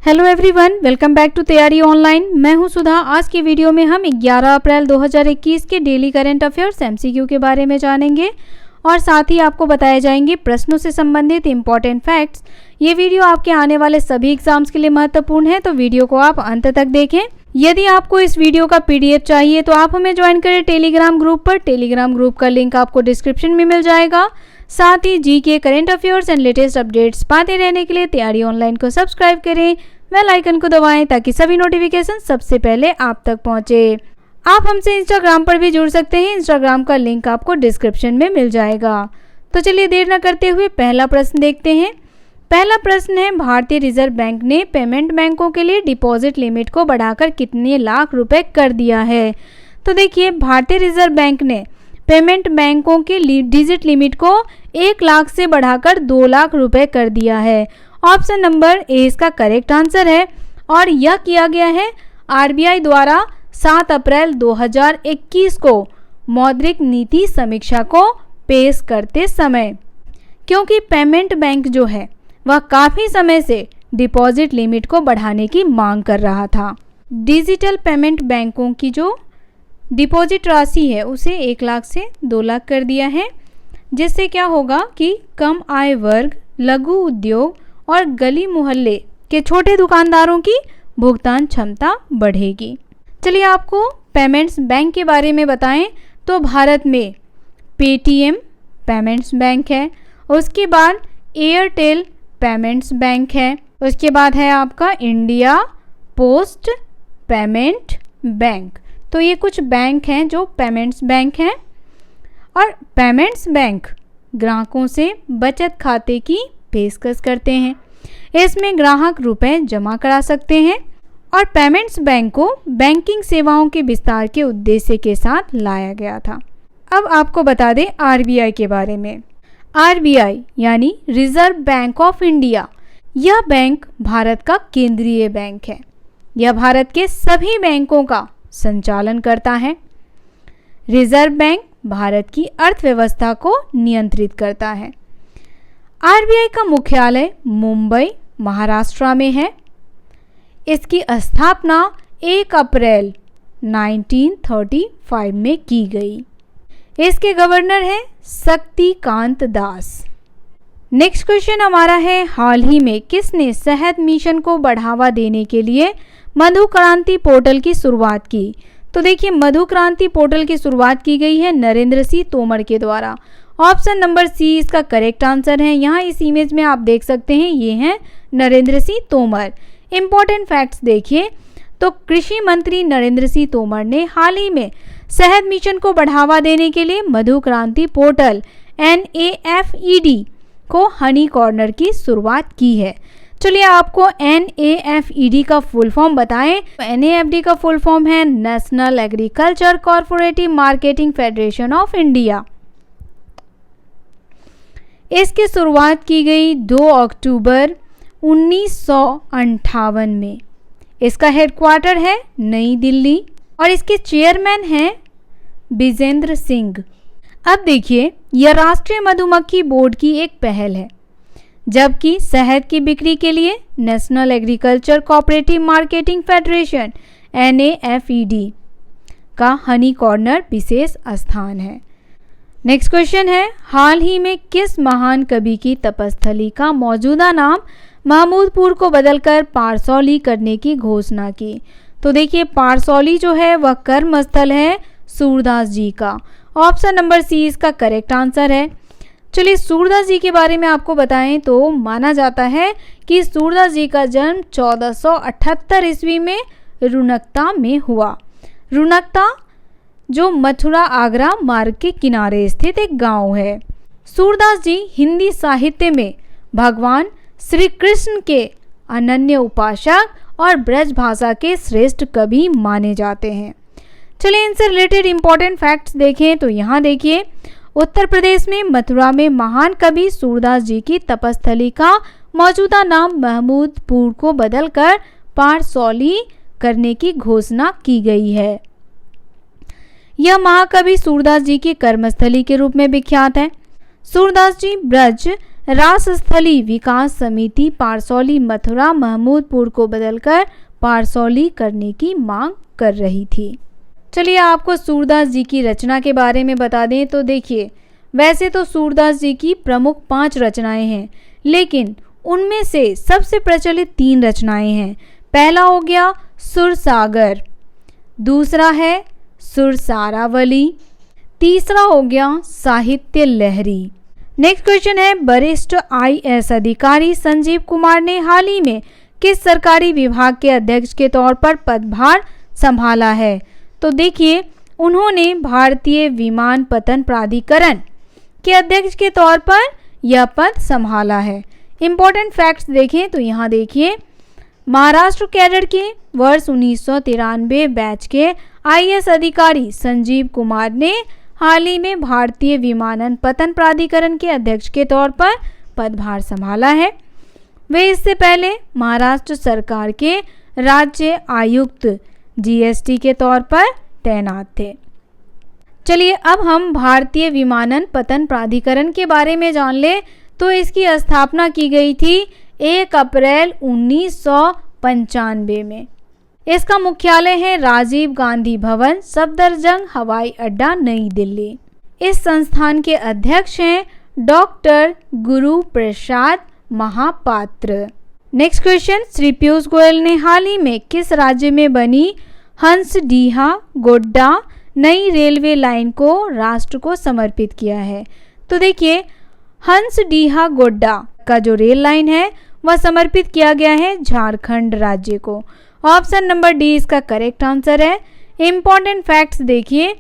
Hello everyone, welcome back to Taiyari online. मैं हूं सुधा। आज की वीडियो में हम 11 अप्रैल 2021 के डेली करंट अफेयर्स एमसीक्यू के बारे में जानेंगे और साथ ही आपको बताए जाएंगे प्रश्नों से संबंधित इंपॉर्टेंट फैक्ट्स। ये वीडियो आपके आने वाले सभी एग्जाम्स के लिए महत्वपूर्ण है, तो वीडियो को आप अंत तक देखें। यदि आपको इस वीडियो का पीडीएफ चाहिए तो आप हमें ज्वाइन करें टेलीग्राम ग्रुप पर। टेलीग्राम ग्रुप का लिंक आपको डिस्क्रिप्शन में मिल जाएगा। साथ ही GK, current affairs and latest updates पाते रहने के लिए तैयारी ऑनलाइन को सब्सक्राइब करें, बेल आइकन को दबाएं ताकि सभी नोटिफिकेशन सबसे पहले आप तक पहुंचे। आप हमसे इंस्टाग्राम पर भी जुड़ सकते हैं। इंस्टाग्राम का लिंक आपको डिस्क्रिप्शन में मिल जाएगा। तो चलिए देर न करते हुए पहला प्रश्न देखते हैं। पहला प्रश्न है, भारतीय रिजर्व बैंक ने पेमेंट बैंकों के लिए डिपॉजिट लिमिट को बढ़ाकर कितने लाख रुपए कर दिया है? तो देखिए, भारतीय रिजर्व बैंक ने पेमेंट बैंकों के डिजिट लिमिट को 1 लाख से बढ़ाकर 2 लाख रुपए कर दिया है। ऑप्शन नंबर ए इसका करेक्ट आंसर है और यह किया गया है आरबीआई द्वारा 7 अप्रैल 2021 को मौद्रिक नीति समीक्षा को पेश करते समय, क्योंकि पेमेंट बैंक जो है वह काफ़ी समय से डिपॉजिट लिमिट को बढ़ाने की मांग कर रहा था। डिजिटल पेमेंट बैंकों की जो डिपॉजिट राशि है उसे 1 लाख से 2 लाख कर दिया है, जिससे क्या होगा कि कम आय वर्ग, लघु उद्योग और गली मोहल्ले के छोटे दुकानदारों की भुगतान क्षमता बढ़ेगी। चलिए आपको पेमेंट्स बैंक के बारे में बताएं तो भारत में पेटीएम पेमेंट्स बैंक है, उसके बाद एयरटेल पेमेंट्स बैंक है, उसके बाद है आपका इंडिया पोस्ट पेमेंट बैंक। तो ये कुछ बैंक हैं जो पेमेंट्स बैंक हैं। और पेमेंट्स बैंक ग्राहकों से बचत खाते की पेशकश करते हैं। इसमें ग्राहक रुपए जमा करा सकते हैं और पेमेंट्स बैंक को बैंकिंग सेवाओं के विस्तार के उद्देश्य के साथ लाया गया था। अब आपको बता दें आरबीआई के बारे में। आरबीआई यानी रिजर्व बैंक ऑफ इंडिया, यह बैंक भारत का केंद्रीय बैंक है। यह भारत के सभी बैंकों का संचालन करता है। रिजर्व बैंक भारत की अर्थव्यवस्था को नियंत्रित करता है। आरबीआई का मुख्यालय मुंबई, महाराष्ट्र में है। इसकी स्थापना 1 अप्रैल 1935 में की गई। इसके गवर्नर हैं शक्तिकांत दास। नेक्स्ट क्वेश्चन हमारा है, हाल ही में किसने शहद मिशन को बढ़ावा देने के लिए मधु क्रांति पोर्टल की शुरुआत की? तो देखिए, मधु क्रांति पोर्टल की शुरुआत की गई है नरेंद्र सिंह तोमर के द्वारा। ऑप्शन नंबर सी इसका करेक्ट आंसर है। यहाँ इस इमेज में आप देख सकते हैं, ये हैं नरेंद्र सिंह तोमर। इंपॉर्टेंट फैक्ट्स देखिए तो कृषि मंत्री नरेंद्र सिंह तोमर ने हाल ही में शहद मिशन को बढ़ावा देने के लिए मधु क्रांति पोर्टल NAFED को हनी कॉर्नर की शुरुआत की है। चलिए आपको NAFED का फुल फॉर्म बताएं। NAFED का फुल फॉर्म है national agriculture corporative marketing federation of India. इसकी शुरुआत की गई 2 अक्टूबर 1958 में। इसका हेडक्वार्टर है नई दिल्ली और इसके चेयरमैन हैं विजेंद्र सिंह। अब देखिए, यह राष्ट्रीय मधुमक्खी बोर्ड की एक पहल है, जबकि शहद की बिक्री के लिए national agriculture cooperative marketing federation NAFED का हनी कॉर्नर विशेष स्थान है। नेक्स्ट क्वेश्चन है, हाल ही में किस महान कवि की तपस्थली का मौजूदा नाम महमूदपुर को बदलकर पारसौली करने की घोषणा की? तो देखिए, पारसौली जो है वह कर्म स्थल है सूरदास जी का। ऑप्शन नंबर सी इसका करेक्ट आंसर है। चलिए सूरदास जी के बारे में आपको बताएं तो माना जाता है कि सूरदास जी का जन्म 1478 ईस्वी में रुनकता में हुआ। रुनकता जो मथुरा आगरा मार्ग के किनारे स्थित एक गांव है। सूरदास जी हिंदी साहित्य में भगवान श्री कृष्ण के अनन्य उपासक और ब्रज भाषा के श्रेष्ठ कवि माने जाते हैं। चलिए इनसे रिलेटेड इंपॉर्टेंट फैक्ट्स देखें तो यहाँ देखिए, उत्तर प्रदेश में मथुरा में महान कवि सूरदास जी की तपस्थली का मौजूदा नाम महमूदपुर को बदलकर पारसौली करने की घोषणा की गई है। यह महाकवि सूरदास जी की कर्मस्थली के रूप में विख्यात है। सूरदास जी ब्रज रासस्थली विकास समिति पारसौली मथुरा महमूदपुर को बदलकर पारसौली करने की मांग कर रही थी। चलिए आपको सूरदास जी की रचना के बारे में बता दें तो देखिए, वैसे तो सूरदास जी की प्रमुख 5 रचनाएं हैं, लेकिन उनमें से सबसे प्रचलित 3 रचनाएं हैं। पहला हो गया सुरसागर, दूसरा है सुरसारावली, तीसरा हो गया साहित्य लहरी। नेक्स्ट क्वेश्चन है, वरिष्ठ IAS अधिकारी संजीव कुमार ने हाल ही में किस सरकारी विभाग के अध्यक्ष के तौर पर पदभार संभाला है? तो देखिए, उन्होंने भारतीय विमानपत्तन प्राधिकरण के अध्यक्ष के तौर पर यह पद संभाला है। इंपॉर्टेंट फैक्ट्स देखें तो यहाँ देखिए, महाराष्ट्र कैडर के वर्ष 1993 बैच के IAS अधिकारी संजीव कुमार ने हाल ही में भारतीय विमानपत्तन प्राधिकरण के अध्यक्ष के तौर पर पदभार संभाला है। वे इससे पहले महाराष्ट्र सरकार के राज्य आयुक्त GST के तौर पर तैनात थे। चलिए अब हम भारतीय विमानपत्तन प्राधिकरण के बारे में जान ले तो इसकी स्थापना की गई थी 1 अप्रैल 1995 में। इसका मुख्यालय है राजीव गांधी भवन, सफदरजंग हवाई अड्डा, नई दिल्ली। इस संस्थान के अध्यक्ष हैं doctor Guru Prasad Mahapatra. Next question, Shri Piyush Goyal ने हाल ही में किस राज्य में बनी हंसडीहा गोड्डा नई रेलवे लाइन को राष्ट्र को समर्पित किया है? तो देखिए, हंसडीहा गोड्डा का जो रेल लाइन है वह समर्पित किया गया है झारखंड राज्य को। ऑप्शन नंबर डी इसका करेक्ट आंसर है। इंपॉर्टेंट फैक्ट्स देखिए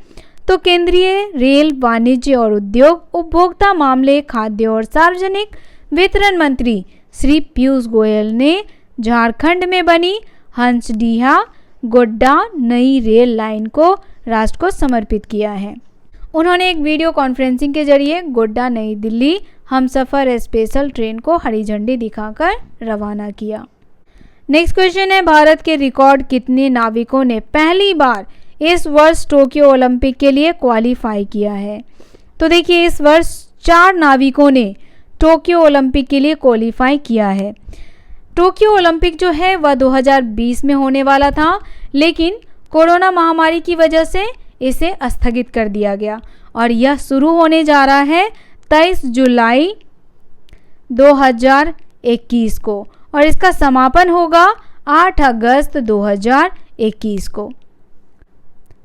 तो केंद्रीय रेल वाणिज्य और उद्योग, उपभोक्ता मामले, खाद्य और सार्वजनिक वितरण मंत्री श्री पीयूष गोयल ने झारखंड में बनी हंसडीहा गोड्डा नई रेल लाइन को राष्ट्र को समर्पित किया है। उन्होंने एक वीडियो कॉन्फ्रेंसिंग के जरिए गोड्डा नई दिल्ली हमसफर स्पेशल ट्रेन को हरी झंडी दिखाकर रवाना किया। नेक्स्ट क्वेश्चन है, भारत के रिकॉर्ड कितने नाविकों ने पहली बार इस वर्ष टोक्यो ओलंपिक के लिए क्वालिफाई किया है? तो देखिए, इस वर्ष 4 नाविकों ने टोक्यो ओलंपिक के लिए क्वालिफाई किया है। टोक्यो ओलंपिक जो है वह 2020 में होने वाला था, लेकिन कोरोना महामारी की वजह से इसे स्थगित कर दिया गया और यह शुरू होने जा रहा है 23 जुलाई 2021 को और इसका समापन होगा 8 अगस्त 2021 को।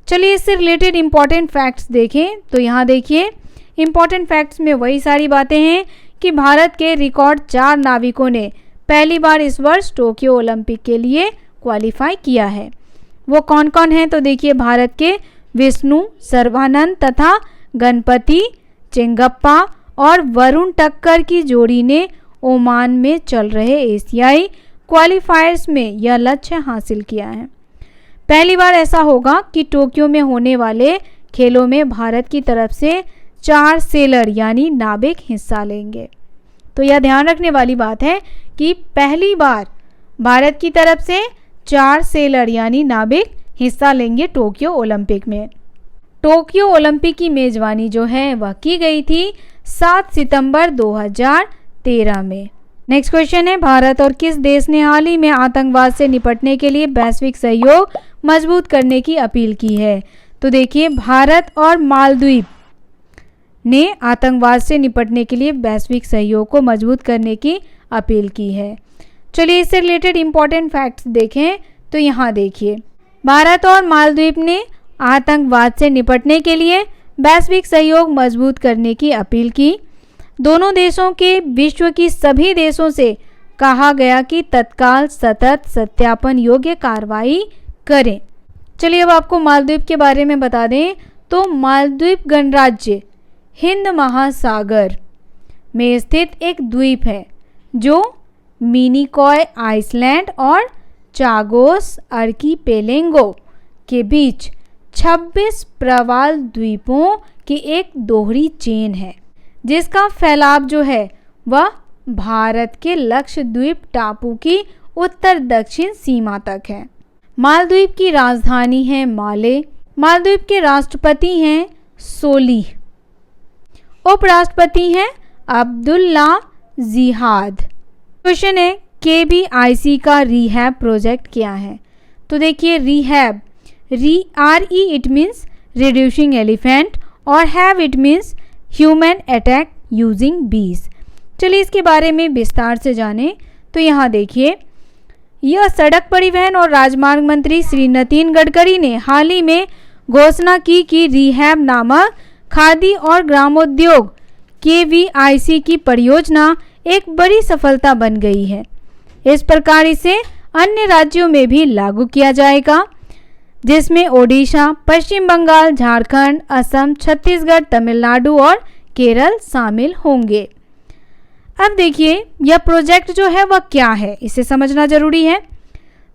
चलिए इससे रिलेटेड इंपॉर्टेंट फैक्ट्स देखें तो यहाँ देखिए, इंपॉर्टेंट फैक्ट्स में वही सारी बातें हैं कि भारत के रिकॉर्ड 4 नाविकों ने पहली बार इस वर्ष टोक्यो ओलंपिक के लिए क्वालिफाई किया है। वो कौन कौन हैं? तो देखिए, भारत के विष्णु सर्वानंद तथा गणपति चेंगप्पा और वरुण टक्कर की जोड़ी ने ओमान में चल रहे एशियाई क्वालिफायर्स में यह लक्ष्य हासिल किया है। पहली बार ऐसा होगा कि टोक्यो में होने वाले खेलों में भारत की तरफ से 4 सेलर यानी नाविक हिस्सा लेंगे। तो यह ध्यान रखने वाली बात है कि पहली बार भारत की तरफ से 4 सेलर यानी नाविक हिस्सा लेंगे टोक्यो ओलंपिक में। टोक्यो ओलंपिक की मेजबानी जो है वह की गई थी 7 सितंबर 2013 में। नेक्स्ट क्वेश्चन है, भारत और किस देश ने हाल ही में आतंकवाद से निपटने के लिए वैश्विक सहयोग मजबूत करने की अपील की है? तो देखिए, भारत और मालदीव ने आतंकवाद से निपटने के लिए वैश्विक सहयोग को मजबूत करने की अपील की है। चलिए इससे रिलेटेड इंपॉर्टेंट फैक्ट्स देखें तो यहाँ देखिए, भारत और मालदीव ने आतंकवाद से निपटने के लिए वैश्विक सहयोग मजबूत करने की अपील की। दोनों देशों के विश्व की सभी देशों से कहा गया कि तत्काल सतत सत्यापन योग्य कार्रवाई करें। चलिए अब आपको मालदीव के बारे में बता दें तो मालदीव गणराज्य हिंद महासागर में स्थित एक द्वीप है जो मिनिकॉय आइसलैंड और चागोस आर्कीपेलेगो के बीच 26 प्रवाल द्वीपों की एक दोहरी चेन है, जिसका फैलाव जो है वह भारत के लक्षद्वीप टापू की उत्तर दक्षिण सीमा तक है। मालदीव की राजधानी है माले। मालदीव के राष्ट्रपति हैं सोलिह। उपराष्ट्रपति हैं अब्दुल्ला जिहाद। क्वेश्चन है KVIC का रिहैब प्रोजेक्ट क्या है? तो देखिए rehab, RE it means reducing elephant और have it means human attack using bees. चलिए इसके बारे में विस्तार से जानें। तो यहाँ देखिए, यह सड़क परिवहन और राजमार्ग मंत्री श्री नितिन गडकरी ने हाल ही में घोषणा की कि रिहैब नामक खादी और ग्रामोद्योग KVIC की परियोजना एक बड़ी सफलता बन गई है। इस प्रकार इसे अन्य राज्यों में भी लागू किया जाएगा, जिसमें ओडिशा, पश्चिम बंगाल, झारखंड, असम, छत्तीसगढ़, तमिलनाडु और केरल शामिल होंगे। अब देखिए यह प्रोजेक्ट जो है वह क्या है, इसे समझना जरूरी है।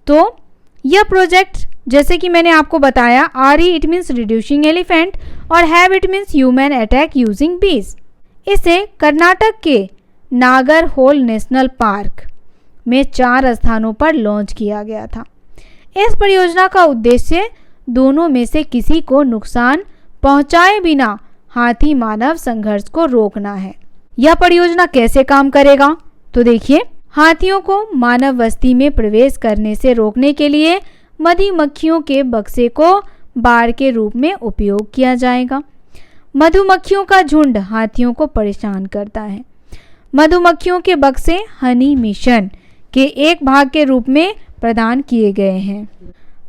तो यह प्रोजेक्ट जैसे कि मैंने आपको बताया, RE it means reducing elephant और have it means human attack using bees. इसे कर्नाटक के नागरहोल नेशनल पार्क में 4 स्थानों पर लॉन्च किया गया था। इस परियोजना का उद्देश्य दोनों में से किसी को नुकसान पहुंचाए बिना हाथी मानव संघर्ष को रोकना है। यह परियोजना कैसे काम करेगा? तो देखिए, हाथियों को मानव बस्ती में प्रवेश करने से रोकने के लिए मधुमक्खियों के बक्से को बाड़ के रूप में उपयोग किया जाएगा। मधुमक्खियों का झुंड हाथियों को परेशान करता है। मधुमक्खियों के बक्से हनी मिशन के एक भाग के रूप में प्रदान किए गए हैं।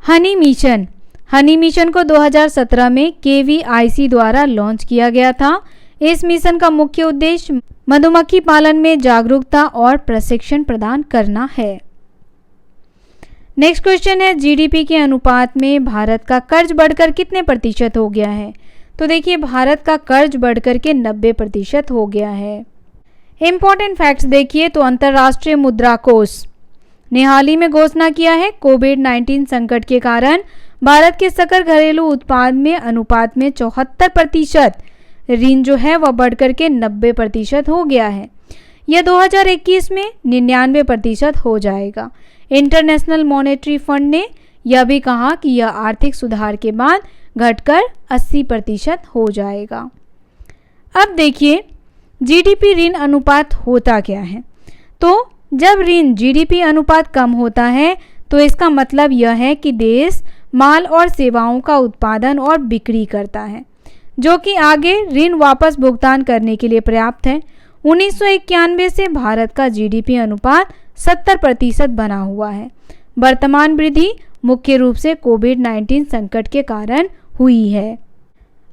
हनी मिशन को 2017 में KVIC द्वारा लॉन्च किया गया था। इस मिशन का मुख्य उद्देश्य मधुमक्खी पालन में जागरूकता और प्रशिक्षण प्रदान करना है। नेक्स्ट क्वेश्चन है, GDP के अनुपात में भारत का कर्ज बढ़कर कितने प्रतिशत हो गया है? तो देखिए, भारत का कर्ज बढ़कर के 90% हो गया है। इंपॉर्टेंट फैक्ट्स देखिए, तो अंतर्राष्ट्रीय मुद्रा कोष ने हाल ही में घोषणा किया है, कोविड-19 संकट के कारण भारत के सकल घरेलू उत्पाद में अनुपात में 74% ऋण जो है वह बढ़कर के 90% हो गया है। यह 2021 में 99% हो जाएगा। इंटरनेशनल मॉनेटरी फंड ने यह भी कहा कि यह आर्थिक सुधार के बाद घटकर 80% हो जाएगा। अब देखिए, GDP ऋण अनुपात होता क्या है? तो जब ऋण GDP अनुपात कम होता है तो इसका मतलब यह है कि देश माल और सेवाओं का उत्पादन और बिक्री करता है, जो कि आगे ऋण वापस भुगतान करने के लिए पर्याप्त है। 1991 से भारत का GDP अनुपात 70% बना हुआ है। वर्तमान वृद्धि मुख्य रूप से कोविड-19 संकट के कारण हुई है।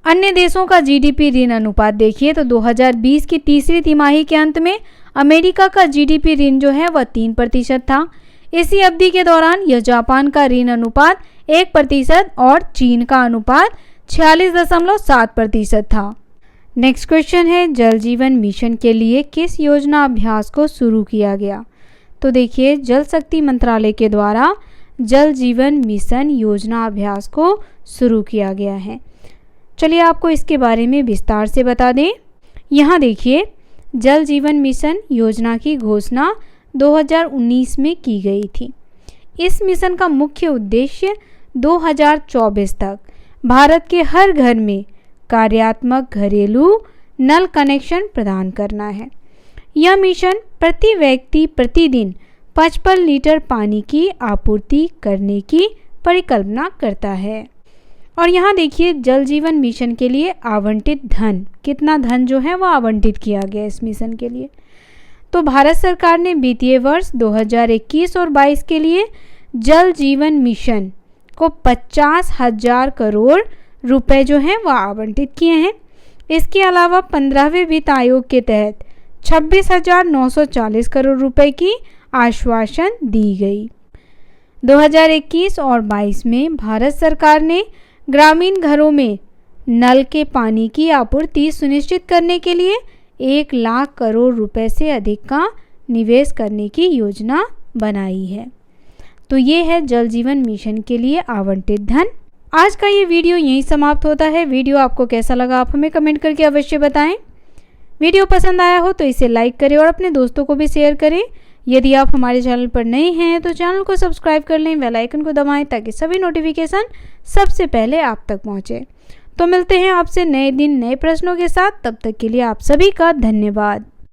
अन्य देशों का GDP ऋण अनुपात देखिए, तो 2020 की तीसरी तिमाही के अंत में अमेरिका का GDP ऋण जो है वह 3% था। इसी अवधि के दौरान यह जापान का ऋण अनुपात 1% और चीन का अनुपात 46.7% था। नेक्स्ट क्वेश्चन है, जल जीवन मिशन के लिए किस योजना अभ्यास को शुरू किया गया? तो देखिए, जल शक्ति मंत्रालय के द्वारा जल जीवन मिशन योजना अभ्यास को शुरू किया गया है। चलिए आपको इसके बारे में विस्तार से बता दें। यहाँ देखिए, जल जीवन मिशन योजना की घोषणा 2019 में की गई थी। इस मिशन का मुख्य उद्देश्य 2024 तक भारत के हर घर में कार्यात्मक घरेलू नल कनेक्शन प्रदान करना है। यह मिशन प्रति व्यक्ति प्रतिदिन 55 लीटर पानी की आपूर्ति करने की परिकल्पना करता है। और यहाँ देखिए, जल जीवन मिशन के लिए आवंटित धन, कितना धन जो है वह आवंटित किया गया इस मिशन के लिए। तो भारत सरकार ने वित्तीय वर्ष 2021 और 22 के लिए जल जीवन मिशन को 50,000 करोड़ रुपए जो हैं वह आवंटित किए हैं। इसके अलावा 15वें वित्त आयोग के तहत 26,940 करोड़ रुपए की आश्वासन दी गई। 2021 और 22 में भारत सरकार ने ग्रामीण घरों में नल के पानी की आपूर्ति सुनिश्चित करने के लिए 1 लाख करोड़ रुपए से अधिक का निवेश करने की योजना बनाई है। तो ये है जल जीवन मिशन के लिए आवंटित धन। आज का ये वीडियो यहीं समाप्त होता है। वीडियो आपको कैसा लगा आप हमें कमेंट करके अवश्य बताएं। वीडियो पसंद आया हो तो इसे लाइक करें और अपने दोस्तों को भी शेयर करें। यदि आप हमारे चैनल पर नए हैं तो चैनल को सब्सक्राइब कर लें, बेल आइकन को दबाएं ताकि सभी नोटिफिकेशन सबसे पहले आप तक पहुंचे। तो मिलते हैं आपसे नए दिन नए प्रश्नों के साथ। तब तक के लिए आप सभी का धन्यवाद।